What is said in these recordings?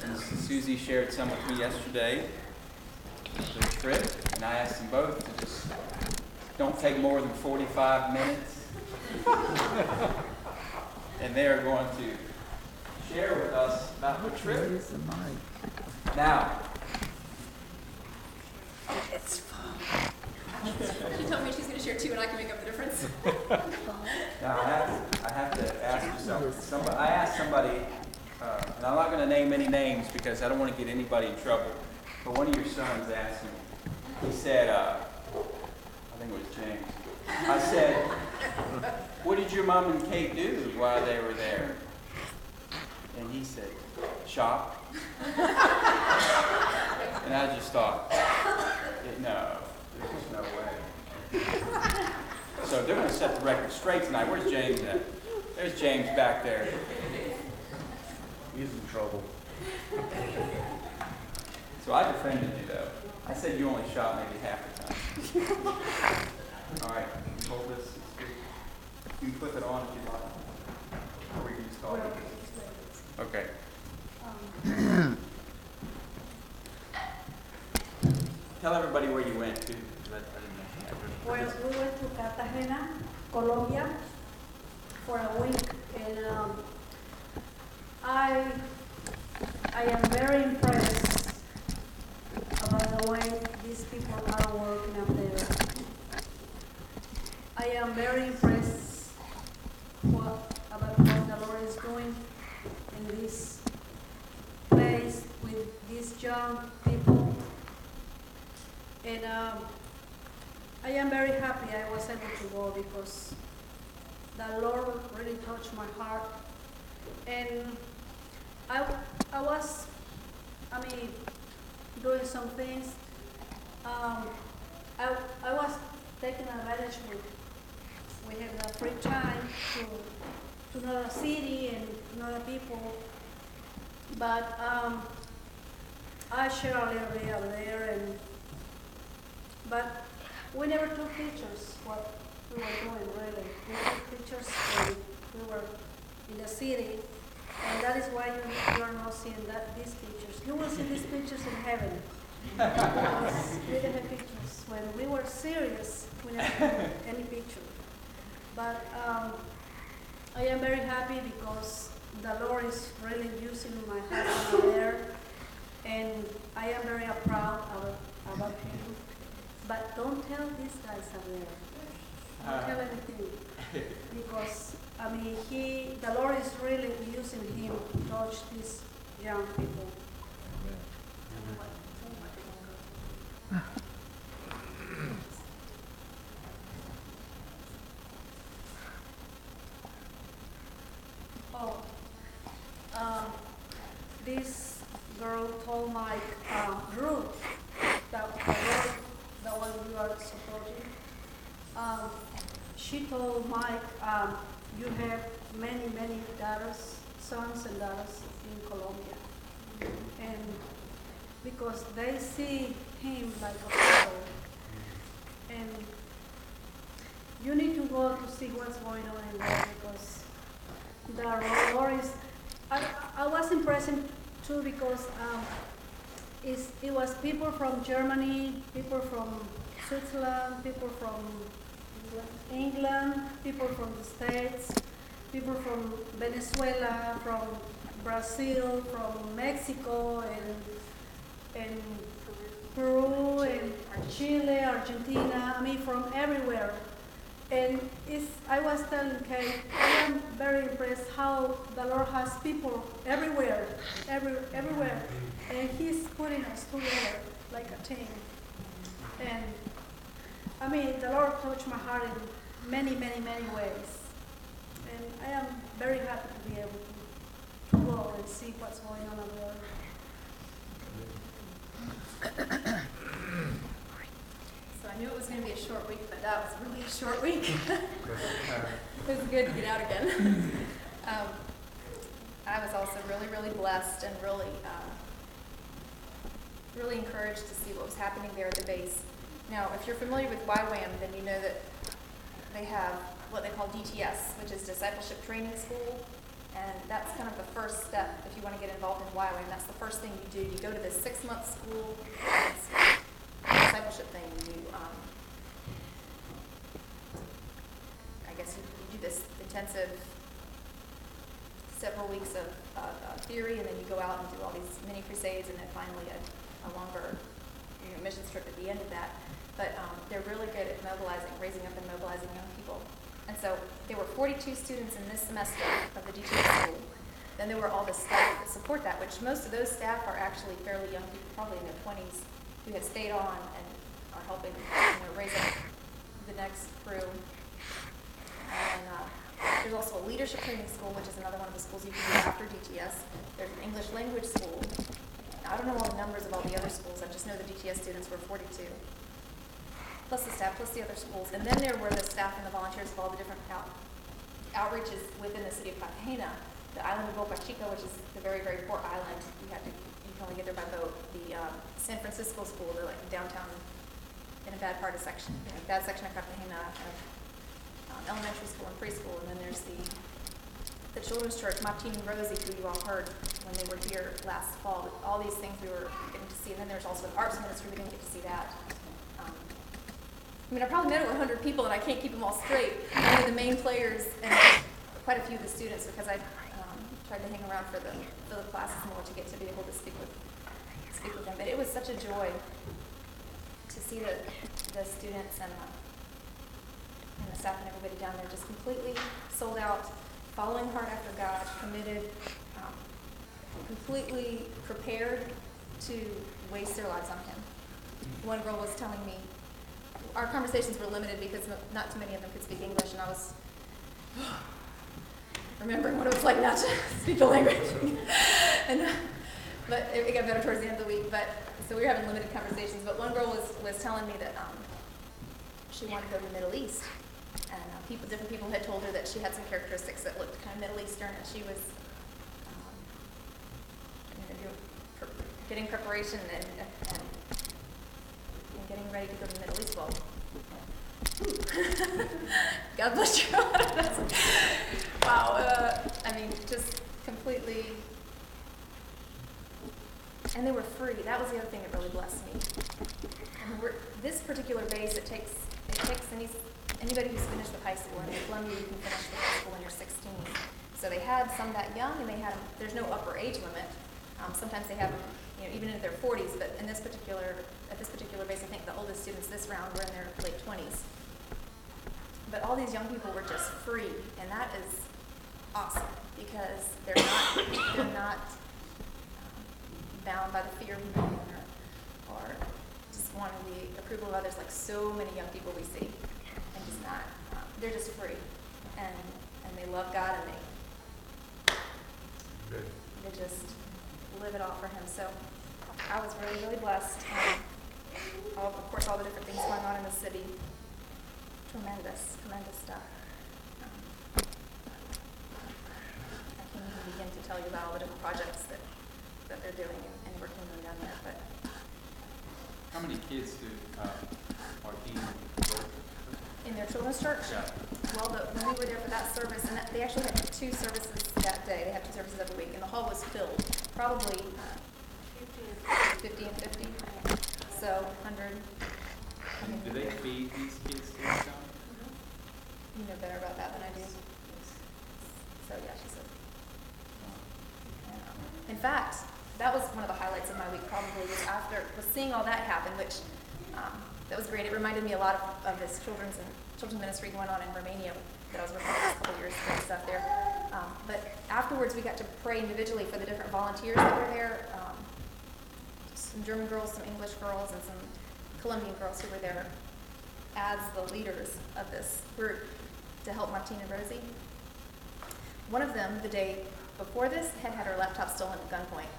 And Susie shared some with me yesterday, the trip, and I asked them both to just don't take more than 45 minutes. And they are going to share with us about the trip. Now, it's fun. She told me she's going to share too, and I can make up the difference. now I have to ask you something. I asked somebody, and I'm not going to name any names because I don't want to get anybody in trouble, but one of your sons asked me, he said, I think it was James, I said, what did your mom and Kate do while they were there? And he said, shop. And I just thought, no, there's no way. So they're going to set the record straight tonight. Where's James at? There's James back there. He's in trouble. So I defended you, though. I said you only shot maybe half the time. All right, hold this. You can flip it on if you like. Or we can just talk. Okay. Tell everybody where you went to. Well, we went to Cartagena, Colombia, for a week, and I am very impressed about the way these people are working up there. I am very impressed about what the Lord is doing in this place with these young people. And I am very happy I was able to go because the Lord really touched my heart. And I was doing some things. I was taking advantage we have the free time to know the city and know the people. But I share a little bit over there, but we never took pictures what we were doing really. We took pictures when we were in the city, and that is why you are not seeing these pictures. You will see these pictures in heaven. Because we didn't have pictures. When we were serious, we never took any picture. But I am very happy because the Lord is really using my husband there, and I am very proud about him. But don't tell these guys up there. Don't tell anything. Because, the Lord is really using him to touch these young people. This girl told Mike, Ruth, the one you are supporting, she told Mike, you have many daughters, sons and daughters in Colombia. And because they see him like a father. And you need to go to see what's going on in there because the Lord is, I was impressed too because it was people from Germany, people from Switzerland, people from England, people from the States, people from Venezuela, from Brazil, from Mexico, and Peru, and Chile, Argentina, from everywhere. And I was telling Kate, I am very impressed how the Lord has people everywhere, everywhere. And He's putting us together like a team. And the Lord touched my heart in many ways. And I am very happy to be able to go and see what's going on there. So I knew it was going to be a short week, but that was really a short week. It was good to get out again. I was also really blessed and really encouraged to see what was happening there at the base. Now, if you're familiar with YWAM, then you know that they have what they call DTS, which is Discipleship Training School. And that's kind of the first step if you want to get involved in YWAM. That's the first thing you do. You go to this 6-month school, it's a discipleship thing. I guess you do this intensive several weeks of theory, and then you go out and do all these mini crusades, and then finally a longer mission trip at the end of that. But they're really good at mobilizing, raising up and mobilizing young people. And so there were 42 students in this semester of the DTS school. Then there were all the staff that support that, which most of those staff are actually fairly young people, probably in their 20s, who have stayed on and are helping raise up the next crew. And there's also a leadership training school, which is another one of the schools you can do after DTS. There's an English language school. I don't know all the numbers of all the other schools. I just know the DTS students were 42. Plus the staff, plus the other schools. And then there were the staff and the volunteers of all the different outreaches within the city of Cartagena. The island of Boca Chica, which is the very, very poor island. You can only get there by boat. The San Francisco school, they're like downtown in a bad part of section, bad section of Cartagena, elementary school and preschool. And then there's the children's church, Martin and Rosie, who you all heard when they were here last fall. All these things we were getting to see. And then there's also an arts ministry. We didn't get to see that. I probably met over 100 people, and I can't keep them all straight. Only the main players and quite a few of the students, because I tried to hang around for the classes more to get to be able to speak with them. But it was such a joy to see the students and the staff and everybody down there just completely sold out, following hard after God, committed, completely prepared to waste their lives on Him. One girl was telling me, our conversations were limited because not too many of them could speak English, and I was remembering what it was like not to speak the language. But it got better towards the end of the week. So we were having limited conversations. But one girl was telling me that she wanted to go to the Middle East, and different people had told her that she had some characteristics that looked kind of Middle Eastern, and she was getting preparation and getting ready to go to the Middle East. Well, God bless you. Wow. Just completely. And they were free. That was the other thing that really blessed me. This particular base, it takes anybody who's finished with high school. And in Columbia, you can finish with high school when you're 16. So they had some that young, and there's no upper age limit. Sometimes they have them, even into their 40s. But at this particular base, I think the oldest students this round were in their late 20s. But all these young people were just free, and that is awesome because they're not bound by the fear of man or just wanting the approval of others like so many young people we see, and just not. They're just free, and they love God, and they just live it all for Him. So I was really, really blessed. Of course, all the different things going on in the city. Tremendous stuff. I can't even begin to tell you about all the different projects that they're doing and working on down there. But how many kids do Martin work in their children's church? Yeah. Well, when we were there for that service, and they actually had 2 services that day. They have 2 services every week, and the hall was filled. Probably 50 and 50. So 100. Do they feed these kids too, John? You know better about that than I do. So yeah, she said. In fact, that was one of the highlights of my week. Probably was seeing all that happen, which that was great. It reminded me a lot of this children's ministry going on in Romania that I was working on the last couple of years ago and stuff there. But afterwards, we got to pray individually for the different volunteers that were there. Some German girls, some English girls, and some Colombian girls who were there as the leaders of this group to help Martin and Rosie. One of them, the day before this, had her laptop stolen at gunpoint.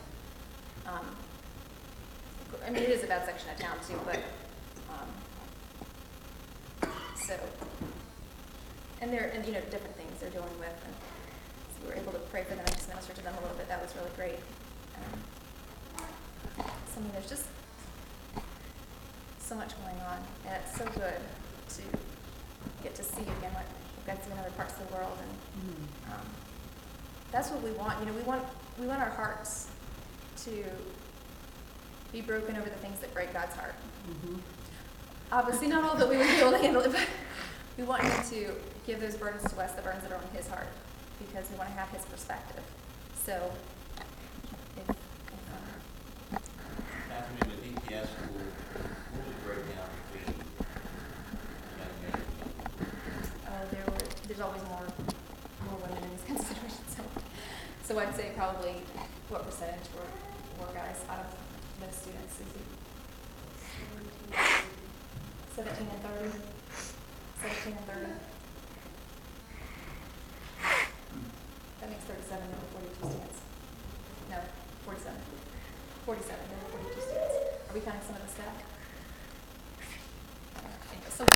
It is a bad section of town too, but and different things they're dealing with, and so we were able to pray for them and just minister to them a little bit. That was really great. There's just so much going on, and it's so good to get to see again what we've got to see in other parts of the world, and that's what we want. You know, we want our hearts to be broken over the things that break God's heart. Obviously, not all that we would be able to handle it, but we want Him to give those burdens to us, the burdens that are on His heart, because we want to have His perspective. So, Catherine, in the DPS school, what was the breakdown between young men and women? there's always more women in these kinds of situations. So I'd say probably what percentage were guys out of those students? Is it 17 and 30? 17 and 30. That makes 37. There were 42 students. No, 47. 47. There were 42 students. Are we counting some of the staff?